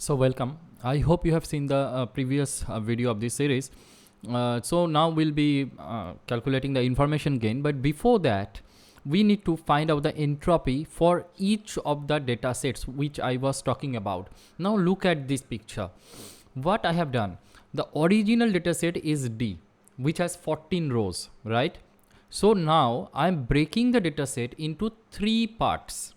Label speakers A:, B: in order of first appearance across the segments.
A: So welcome. I hope you have seen the previous video of this series. So now we'll be calculating the information gain, but before that we need to find out the entropy for each of the data sets which I was talking about. Now look at this picture. What I have done, the original data set is D, which has 14 rows, right? So now I'm breaking the data set into 3 parts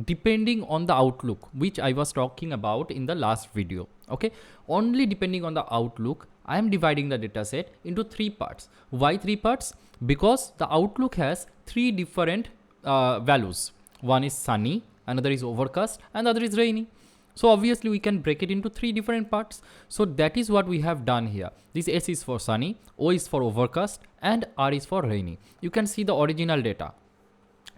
A: depending on the outlook which I was talking about in the last video. Okay, only depending on the outlook I am dividing the data set into 3 parts. Why 3 parts? Because the outlook has 3 different values. One is sunny, another is overcast, and the other is rainy. So obviously we can break it into 3 different parts. So that is what we have done here. This S is for sunny, O is for overcast, and R is for rainy. You can see the original data.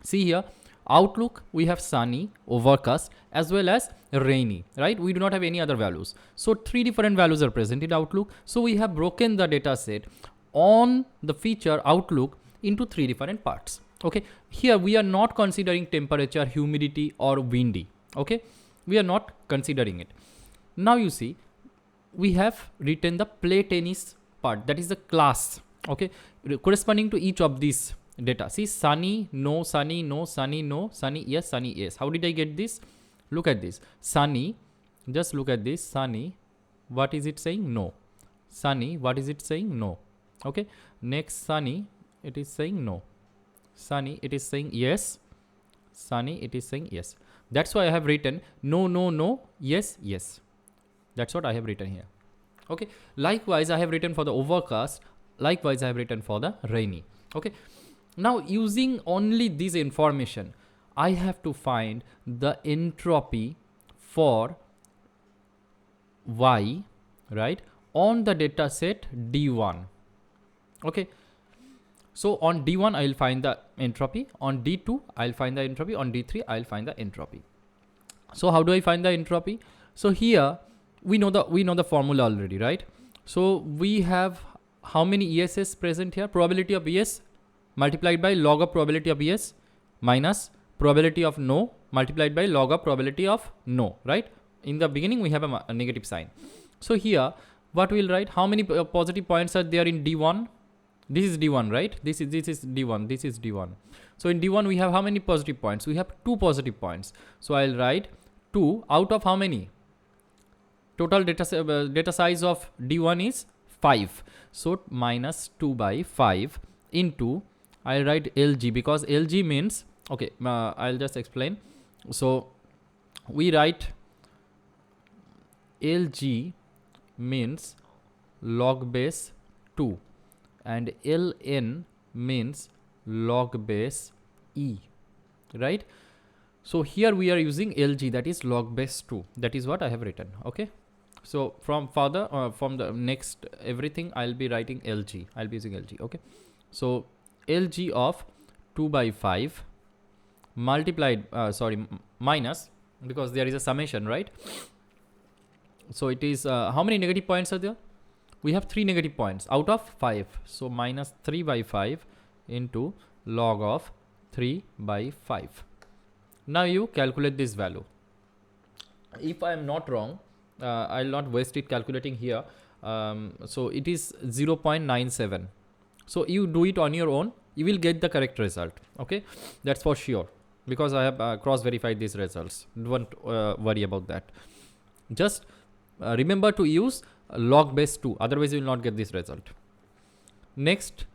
A: See here, outlook we have sunny, overcast, as well as rainy, right? We do not have any other values. So 3 different values are present in outlook. So we have broken the data set on the feature outlook into 3 different parts. Okay, here we are not considering temperature, humidity, or windy. Okay, we are not considering it. Now you see, we have written the play tennis part, that is the class, okay, corresponding to each of these data. See, sunny, no, sunny, no, sunny, no, sunny, yes, sunny, yes. How did I get this? Look at this. Sunny, just look at this. Sunny, what is it saying? No. Sunny, what is it saying? No. Okay, next sunny, it is saying no. Sunny, it is saying yes. Sunny, it is saying yes. That's why I have written no, no, no, yes, yes. That's what I have written here. Okay, likewise I have written for the overcast. Likewise I have written for the rainy. Okay, now using only this information, I have to find the entropy for Y, right, on the data set D1. Okay, so on D1 I will find the entropy, on D2 I will find the entropy, on D3 I will find the entropy. So how do I find the entropy? So here we know the formula already, right? So we have how many ESS present here? Probability of yes multiplied by log of probability of yes minus probability of no multiplied by log of probability of no, right? In the beginning we have a negative sign. So here what we'll write, how many positive points are there in D1? This is D1, right? This is D1, this is D1. So in D1 we have how many positive points? We have 2 positive points. So I'll write 2 out of how many? Total data size of D1 is 5. So minus 2 by 5 into, I'll write LG because LG means, okay, I'll just explain. So we write LG means log base 2 and ln means log base e, right? So here we are using LG, that is log base 2. That is what I have written. Okay, so from further from the next everything I'll be writing LG. I'll be using LG. Okay, so LG of 2 by 5 multiplied minus, because there is a summation, right? So it is how many negative points are there? We have 3 negative points out of 5. So minus 3 by 5 into log of 3 by 5. Now you calculate this value. If I am not wrong, I'll not waste it calculating here. So it is 0.97. So you do it on your own, you will get the correct result. Okay, that's for sure, because I have cross-verified these results. Don't worry about that. Just remember to use log base 2, otherwise you will not get this result. Next,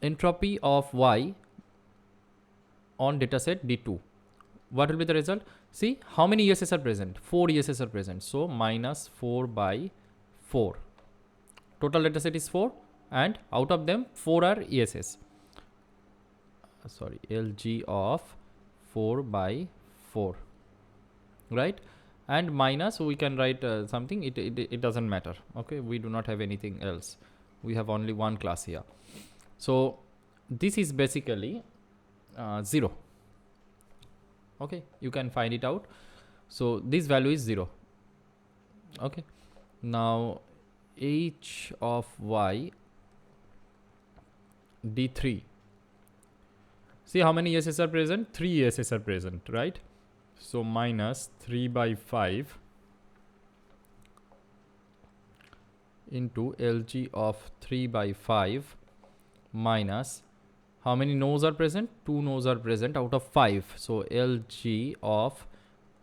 A: entropy of Y on dataset D2. What will be the result? See, how many ESS are present? 4 ESS are present. So minus 4 by 4. Total dataset is 4 and out of them 4 are ESS. LG of 4 by 4, right? And minus, we can write something, it doesn't matter. Okay, we do not have anything else. We have only one class here. So this is basically 0. Okay, you can find it out. So this value is 0. Okay, now H of Y D3. See how many ESS are present? 3 ESS are present, right? So minus 3 by 5 into LG of 3 by 5 minus, how many no's are present? 2 no's are present out of 5. So LG of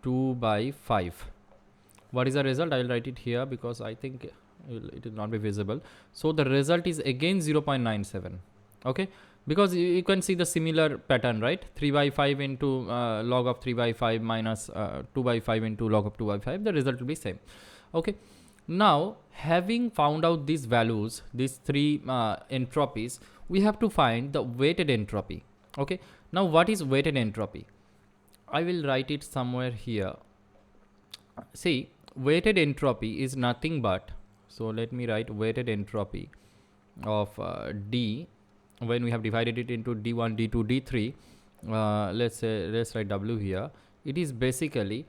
A: 2 by 5. What is the result? I will write it here because I think it will not be visible. So the result is again 0.97. Okay, because you can see the similar pattern, right? 3 by 5 into log of 3 by 5 minus 2 by 5 into log of 2 by 5. The result will be same. Okay. Now, having found out these values, these three entropies, we have to find the weighted entropy. Okay. Now, what is weighted entropy? I will write it somewhere here. See, weighted entropy is nothing but, so let me write weighted entropy of D when we have divided it into D1, D2, D3. Let's write W here. It is basically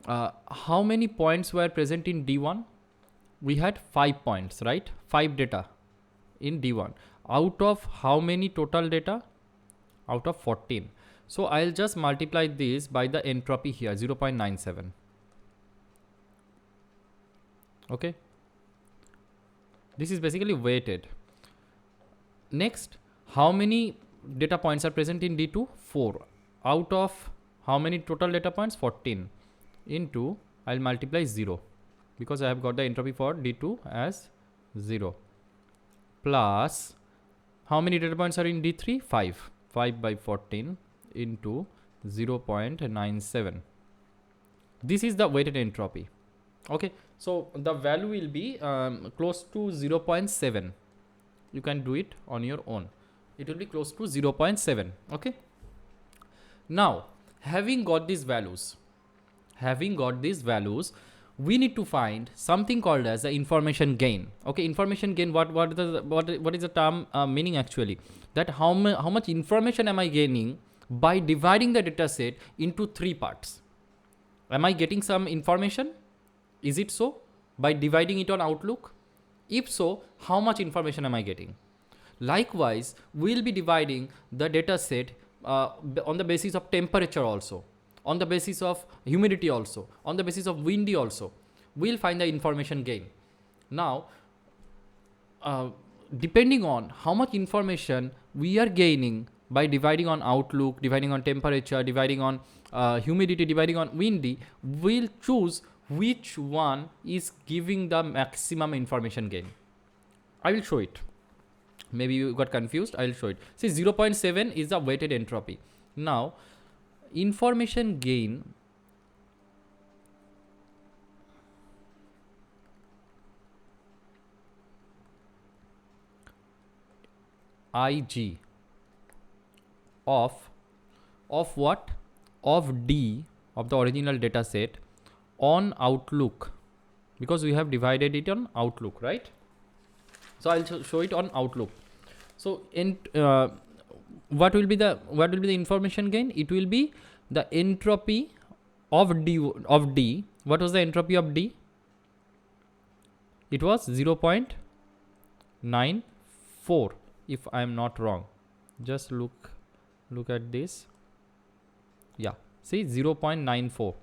A: how many points were present in D1? We had 5 points, right? 5 data in D1. Out of how many total data? Out of 14. So I'll just multiply this by the entropy here, 0.97. Okay. This is basically weighted. Next, how many data points are present in D2? 4. Out of how many total data points? 14. Into, I'll multiply 0. Because I have got the entropy for D2 as 0. Plus, how many data points are in D3? 5. 5 by 14 into 0.97. This is the weighted entropy. Okay. So, the value will be close to 0.7. You can do it on your own. It will be close to 0.7. Okay. Now, having got these values, we need to find something called as the information gain. Okay, information gain. What is the term meaning actually? That how much information am I gaining by dividing the data set into 3 parts? Am I getting some information? Is it so? By dividing it on Outlook? If so, how much information am I getting? Likewise, we'll be dividing the data set on the basis of temperature also, on the basis of humidity also, on the basis of windy also. We'll find the information gain. Now, depending on how much information we are gaining by dividing on Outlook, dividing on temperature, dividing on humidity, dividing on windy, we'll choose which one is giving the maximum information gain. I will show it. Maybe you got confused. I will show it. See, 0.7 is the weighted entropy. Now, information gain Ig of what? Of D, of the original data set on Outlook, because we have divided it on Outlook, right? So I'll show it on Outlook. So in what will be the information gain? It will be the entropy of D. What was the entropy of D? It was 0.94, if I am not wrong. Just look at this. Yeah, see, 0.94.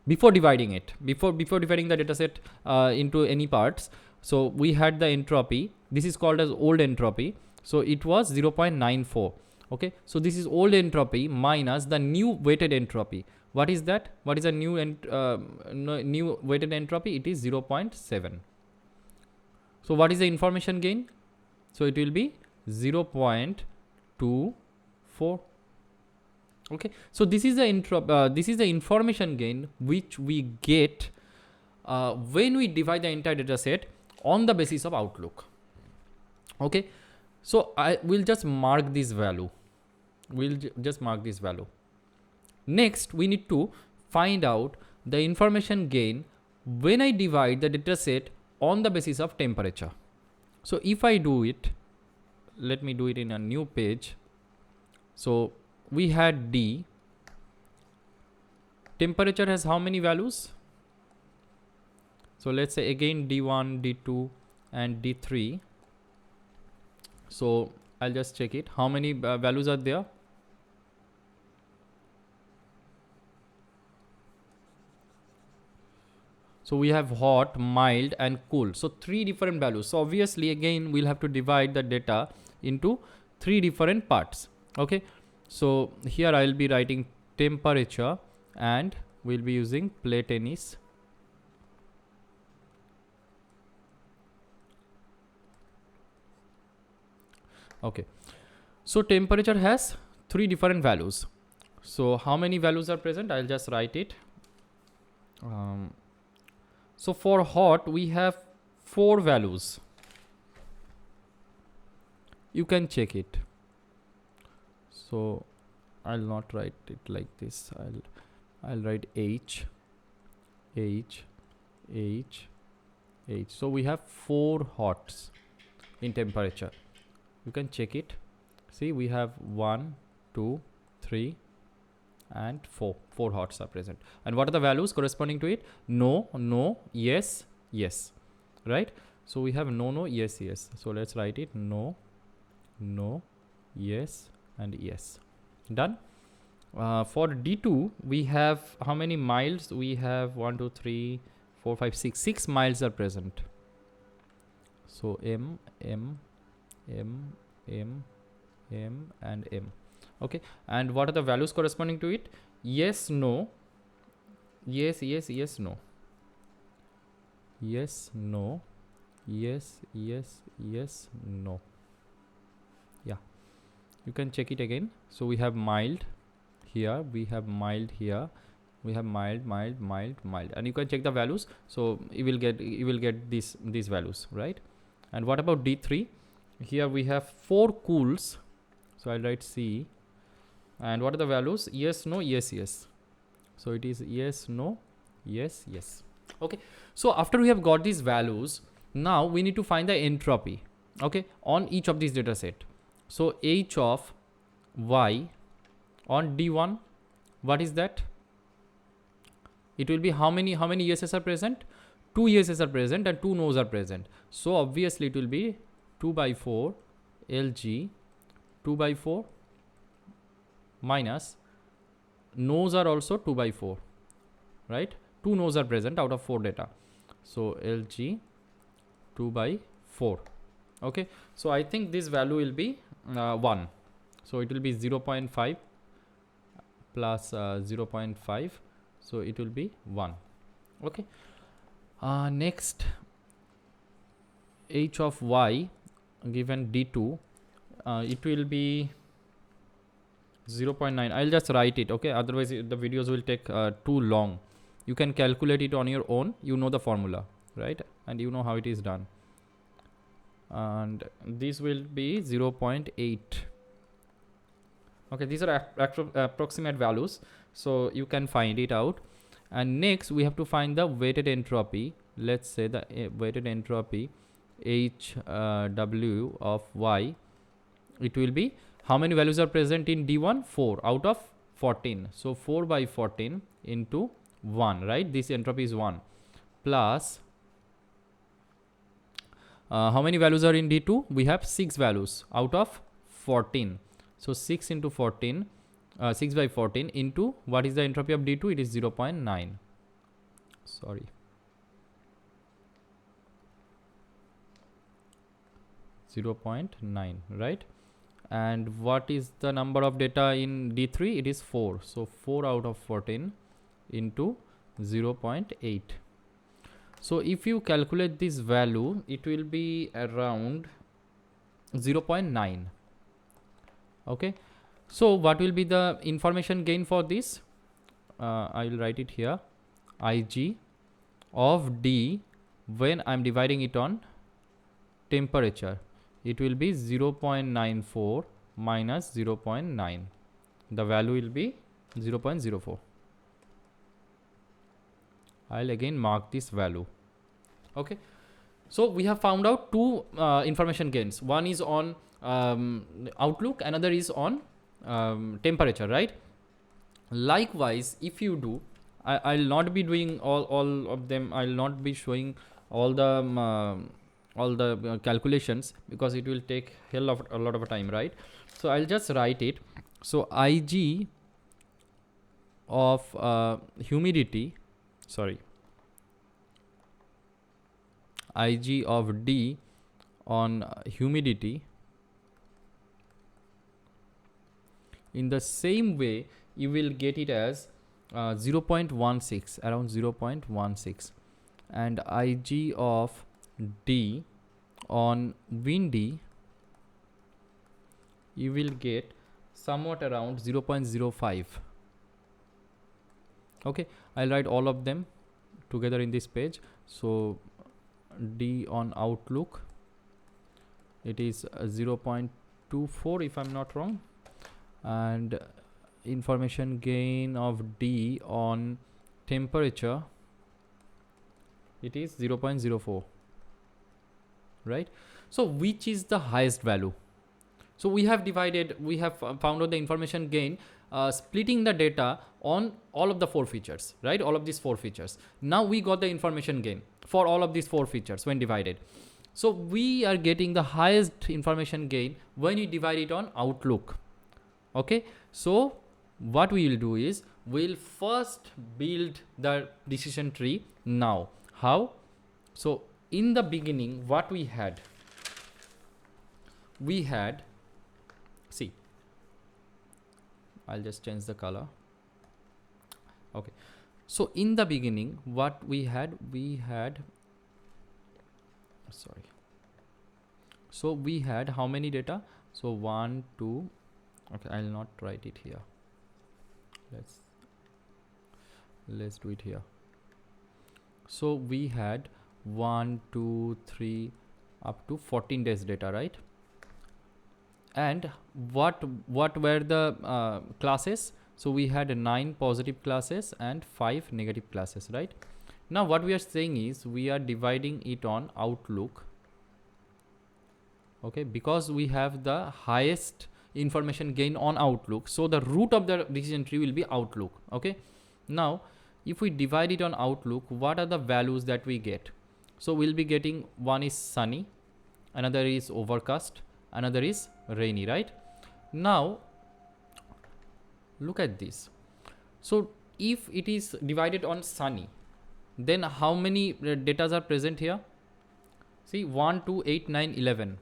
A: Before dividing it, before dividing the data set into any parts, so we had the entropy. This is called as old entropy. So it was 0.94. Okay, so this is old entropy minus the new weighted entropy. What is that? What is a new new weighted entropy? It is 0.7. So what is the information gain? So it will be 0.24. Okay, so this is the information gain which we get when we divide the entire data set on the basis of Outlook. Okay, so I will just mark this value. Next, we need to find out the information gain when I divide the data set on the basis of temperature. So if I do it, let me do it in a new page. So we had D. Temperature has how many values? So let's say again D1, D2 and D3. So I'll just check it. How many values are there? So we have hot, mild and cool. So 3 different values. So obviously again we'll have to divide the data into 3 different parts. Okay. So here I'll be writing temperature and we'll be using play tennis. Okay. So temperature has 3 different values. So how many values are present? I'll just write it. So for hot, we have 4 values. You can check it. So I'll not write it like this. I'll write H, H, H, H. So we have 4 hots in temperature. You can check it. See, we have 1, 2, 3 and 4 hots are present. And what are the values corresponding to it? No, no, yes, yes, right? So we have no, no, yes, yes. So let's write it no, no, yes and yes. Done. For D2 we have how many miles? We have 1, 2, 3, 4, 5, 6. 6 miles are present. So M, M, M, M, M and M. Okay. And what are the values corresponding to it? Yes, no, yes, yes, yes, no, yes, no, yes, yes, yes, no. Yeah, you can check it again. So we have mild here, we have mild here, we have mild, mild, mild, mild, and you can check the values. So you will get these values, right? And what about D3? Here we have 4 cools. So I'll write C. And what are the values? Yes, no, yes, yes. So it is yes, no, yes, yes. Okay. So after we have got these values, now we need to find the entropy, okay, on each of these data set. So H of Y on D1, what is that? It will be how many yeses are present? 2 yeses are present and 2 no's are present. So obviously it will be 2 by 4 LG 2 by 4 minus no's are also 2 by 4, right? 2 no's are present out of 4 data. So LG 2 by 4. Okay. So I think this value will be 1. So it will be 0.5 plus 0.5. So it will be 1. Okay. Next, H of Y given D2, it will be 0.9. I'll just write it, okay? Otherwise the videos will take too long. You can calculate it on your own. You know the formula, right? And you know how it is done. And this will be 0.8. Okay, these are approximate values, so you can find it out. And next we have to find the weighted entropy. Let's say the weighted entropy HW of Y. It will be how many values are present in D1? 4 out of 14. So 4 by 14 into 1, right? This entropy is 1 plus how many values are in D2? We have 6 values out of 14. So 6 into 14, 6 by 14 into what is the entropy of D2? It is 0.9. Sorry. .9, right? And what is the number of data in D3? It is 4. So 4 out of 14 into 0.8. So if you calculate this value, it will be around 0.9. Okay. So what will be the information gain for this? I will write it here. Ig of D when I'm dividing it on temperature. It will be 0.94 minus 0.9. The value will be 0.04. I'll again mark this value. Okay. So we have found out 2 information gains. One is on outlook, another is on temperature, right? Likewise, if you do, I'll not be doing all of them. I'll not be showing all the calculations because it will take a lot of time, right? So I'll just write it. So Ig of humidity, sorry, Ig of D on humidity, in the same way you will get it as 0.16, around 0.16, and Ig of D on windy you will get somewhat around 0.05. Okay, I'll write all of them together in this page. So D on outlook, it is 0.24 if I'm not wrong, and information gain of D on temperature, it is 0.04, right? So which is the highest value? So we have found out the information gain, splitting the data on all of the 4 features, right? All of these 4 features. Now we got the information gain for all of these 4 features when divided. So we are getting the highest information gain when you divide it on outlook. Okay, so what we will do is we'll first build the decision tree now. How? So in the beginning, what we had, see, I'll just change the color. Okay, so in the beginning what we had, sorry, so we had how many data? So 1 2, okay, I'll not write it here, let's do it here. So we had 1 2 3 up to 14 days data, right? And what were the classes? So we had 9 positive classes and 5 negative classes, right? Now what we are saying is we are dividing it on outlook, okay, because we have the highest information gain on outlook, so the root of the decision tree will be outlook. Okay, now if we divide it on outlook, what are the values that we get? So we'll be getting, one is sunny, another is overcast, another is rainy, right? Now look at this. So if it is divided on sunny, then how many datas are present here? See, 1 2 8 9 11,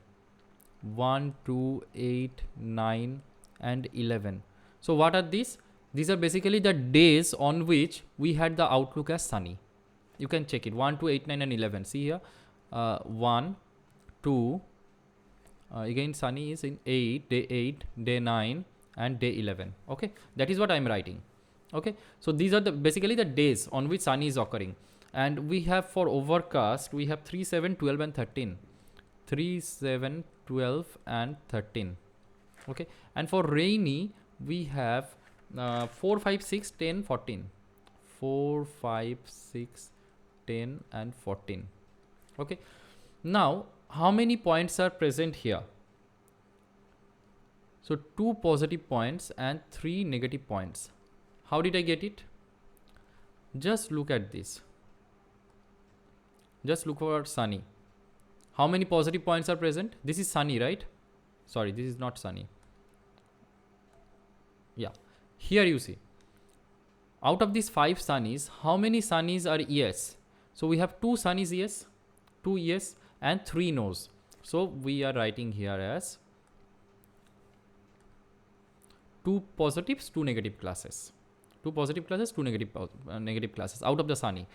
A: 1 2 8 9 and 11. So what are these? These are basically the days on which we had the outlook as sunny. You can check it, 1 2 8 9 and 11. See here, 1 2, again sunny is in 8, day 9 and day 11. Okay, that is what I'm writing. Okay, so these are the basically the days on which sun is occurring. And we have for overcast, we have 3 7 12 and 13, 3 7 12 and 13. Okay, and for rainy we have 4 5 6 10 14, 4 5 6 10 and 14. Okay, now how many points are present here? So 2 positive points and 3 negative points. How did I get it? Just look at this. Just look for sunny. How many positive points are present? This is sunny, right? Sorry, this is not sunny. Yeah, here you see, out of these 5 sunnies, how many sunnies are yes? So we have 2 sunnies yes, 2 yes and 3 no's. So we are writing here as 2 positives, 2 negative classes. 2 positive classes, 2 negative classes out of the sunny.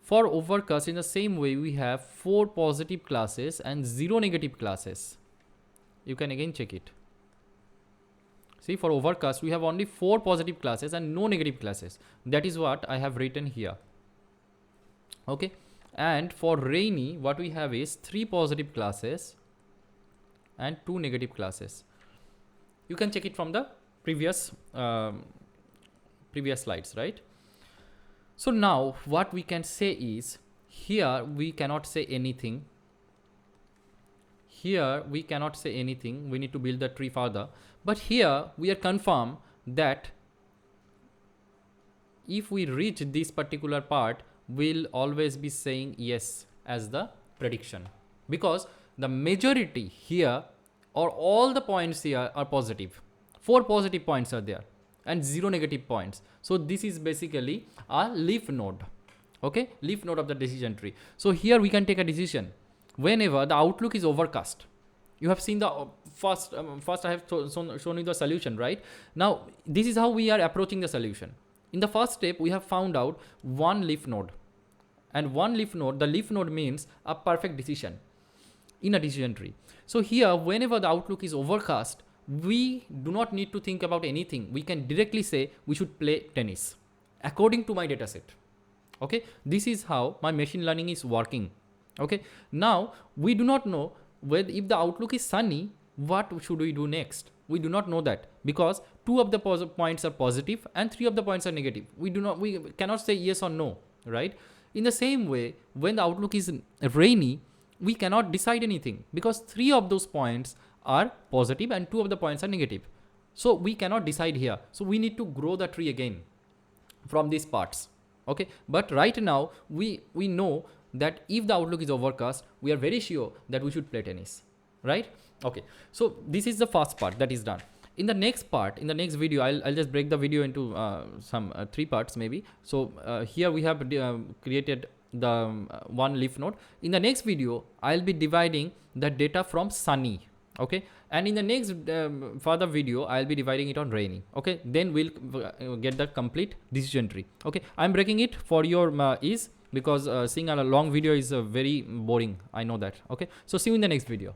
A: For overcast, in the same way, we have 4 positive classes and 0 negative classes. You can again check it. See, for overcast, we have only 4 positive classes and no negative classes. That is what I have written here. Okay, and for rainy, what we have is 3 positive classes and 2 negative classes. You can check it from the previous slides, right? So now what we can say is, here we cannot say anything. Here we cannot say anything. We need to build the tree further. But here we are confirmed that if we reach this particular part, we'll always be saying yes as the prediction, because the majority here or all the points here are positive. 4 positive points are there and 0 negative points. So this is basically a leaf node. Okay, leaf node of the decision tree. So here we can take a decision. whenever the outlook is overcast. You have seen the first I have shown you the solution, right? Now this is how we are approaching the solution. In the first step, we have found out one leaf node, and one leaf node, the leaf node means a perfect decision in a decision tree. So here, whenever the outlook is overcast, we do not need to think about anything. We can directly say we should play tennis according to my dataset. Okay, this is how my machine learning is working. Okay, now we do not know whether if the outlook is sunny, what should we do next? We do not know that, because two of the points are positive and three of the points are negative. We cannot say yes or no, right? In the same way, when the outlook is rainy, we cannot decide anything because three of those points are positive and two of the points are negative. So we cannot decide here. So we need to grow the tree again from these parts. Okay, but right now we know that if the outlook is overcast, we are very sure that we should play tennis, right? Okay, so this is the first part that is done. In the next part, in the next video, I'll just break the video into some three parts maybe. So here we have created the one leaf node. In the next video, I'll be dividing the data from sunny. Okay, and in the next further video, I'll be dividing it on rainy. Okay, then we'll get the complete decision tree. Okay, I'm breaking it for your ease, because seeing a long video is very boring. I know that. Okay, so see you in the next video.